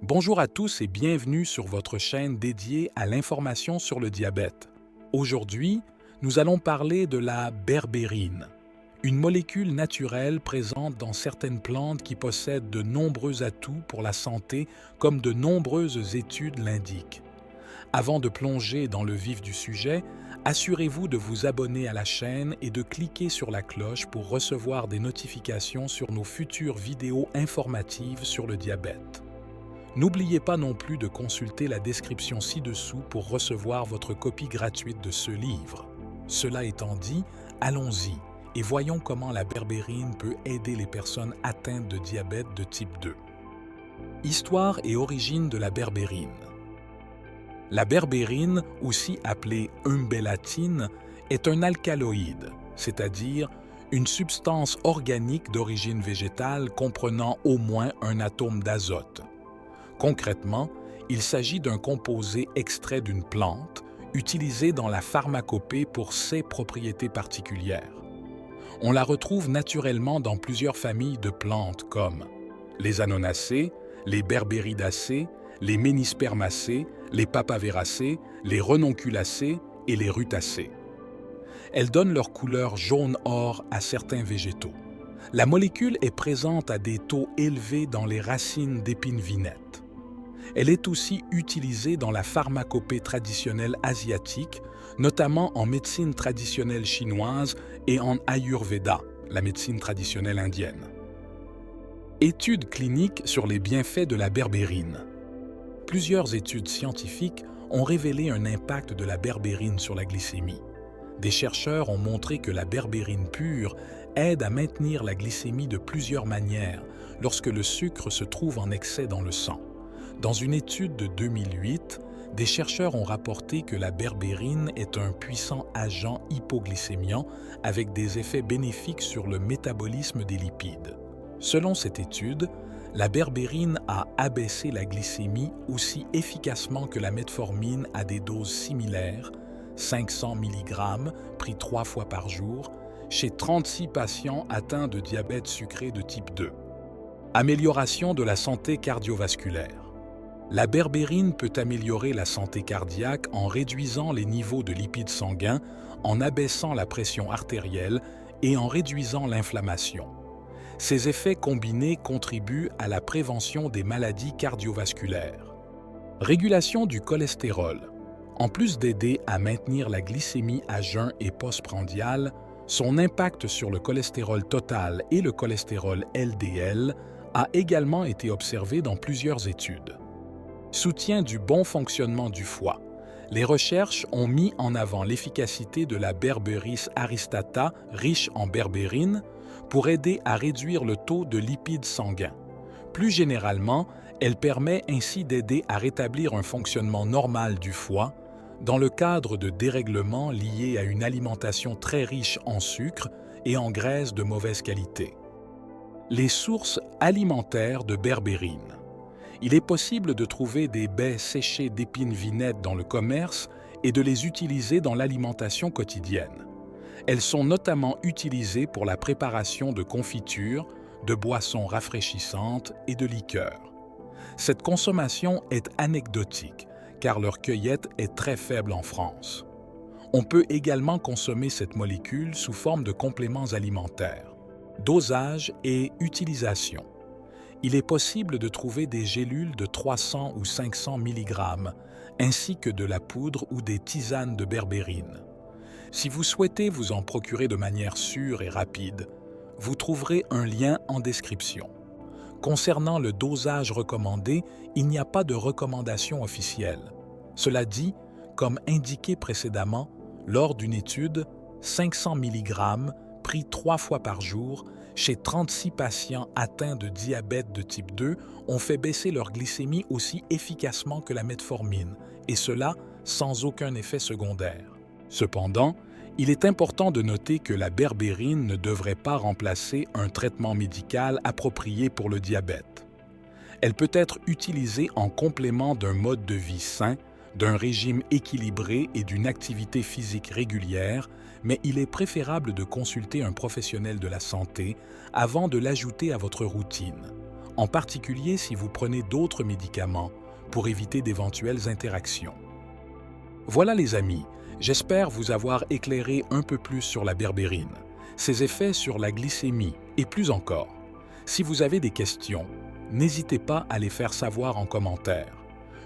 Bonjour à tous et bienvenue sur votre chaîne dédiée à l'information sur le diabète. Aujourd'hui, nous allons parler de la berbérine, une molécule naturelle présente dans certaines plantes qui possède de nombreux atouts pour la santé comme de nombreuses études l'indiquent. Avant de plonger dans le vif du sujet, assurez-vous de vous abonner à la chaîne et de cliquer sur la cloche pour recevoir des notifications sur nos futures vidéos informatives sur le diabète. N'oubliez pas non plus de consulter la description ci-dessous pour recevoir votre copie gratuite de ce livre. Cela étant dit, allons-y et voyons comment la berbérine peut aider les personnes atteintes de diabète de type 2. Histoire et origine de la berbérine. La berbérine, aussi appelée umbellatine, est un alcaloïde, c'est-à-dire une substance organique d'origine végétale comprenant au moins un atome d'azote. Concrètement, il s'agit d'un composé extrait d'une plante, utilisé dans la pharmacopée pour ses propriétés particulières. On la retrouve naturellement dans plusieurs familles de plantes comme les Annonacées, les Berberidaceae, les Ménispermacées, les Papaveracées, les Renonculacées et les Rutacées. Elles donnent leur couleur jaune-or à certains végétaux. La molécule est présente à des taux élevés dans les racines d'épines vinettes. Elle est aussi utilisée dans la pharmacopée traditionnelle asiatique, notamment en médecine traditionnelle chinoise et en Ayurveda, la médecine traditionnelle indienne. Études cliniques sur les bienfaits de la berbérine. Plusieurs études scientifiques ont révélé un impact de la berbérine sur la glycémie. Des chercheurs ont montré que la berbérine pure aide à maintenir la glycémie de plusieurs manières lorsque le sucre se trouve en excès dans le sang. Dans une étude de 2008, des chercheurs ont rapporté que la berbérine est un puissant agent hypoglycémiant avec des effets bénéfiques sur le métabolisme des lipides. Selon cette étude, la berbérine a abaissé la glycémie aussi efficacement que la metformine à des doses similaires, 500 mg pris 3 fois par jour, chez 36 patients atteints de diabète sucré de type 2. Amélioration de la santé cardiovasculaire. La berbérine peut améliorer la santé cardiaque en réduisant les niveaux de lipides sanguins, en abaissant la pression artérielle et en réduisant l'inflammation. Ces effets combinés contribuent à la prévention des maladies cardiovasculaires. Régulation du cholestérol. En plus d'aider à maintenir la glycémie à jeun et postprandial, son impact sur le cholestérol total et le cholestérol LDL a également été observé dans plusieurs études. Soutien du bon fonctionnement du foie. Les recherches ont mis en avant l'efficacité de la Berberis aristata, riche en berbérine, pour aider à réduire le taux de lipides sanguins. Plus généralement, elle permet ainsi d'aider à rétablir un fonctionnement normal du foie dans le cadre de dérèglements liés à une alimentation très riche en sucre et en graisses de mauvaise qualité. Les sources alimentaires de berbérine. Il est possible de trouver des baies séchées d'épines vinettes dans le commerce et de les utiliser dans l'alimentation quotidienne. Elles sont notamment utilisées pour la préparation de confitures, de boissons rafraîchissantes et de liqueurs. Cette consommation est anecdotique, car leur cueillette est très faible en France. On peut également consommer cette molécule sous forme de compléments alimentaires. Dosage et utilisation. Il est possible de trouver des gélules de 300 ou 500 mg, ainsi que de la poudre ou des tisanes de berbérine. Si vous souhaitez vous en procurer de manière sûre et rapide, vous trouverez un lien en description. Concernant le dosage recommandé, il n'y a pas de recommandation officielle. Cela dit, comme indiqué précédemment, lors d'une étude, 500 mg pris 3 fois par jour chez 36 patients atteints de diabète de type 2 ont fait baisser leur glycémie aussi efficacement que la metformine, et cela sans aucun effet secondaire. Cependant, il est important de noter que la berbérine ne devrait pas remplacer un traitement médical approprié pour le diabète. Elle peut être utilisée en complément d'un mode de vie sain, d'un régime équilibré et d'une activité physique régulière, mais il est préférable de consulter un professionnel de la santé avant de l'ajouter à votre routine. en particulier si vous prenez d'autres médicaments pour éviter d'éventuelles interactions. Voilà les amis, j'espère vous avoir éclairé un peu plus sur la berbérine, ses effets sur la glycémie et plus encore. Si vous avez des questions, n'hésitez pas à les faire savoir en commentaire.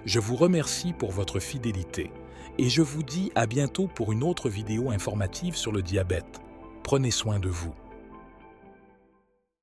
Je vous remercie pour votre fidélité et je vous dis à bientôt pour une autre vidéo informative sur le diabète. Prenez soin de vous.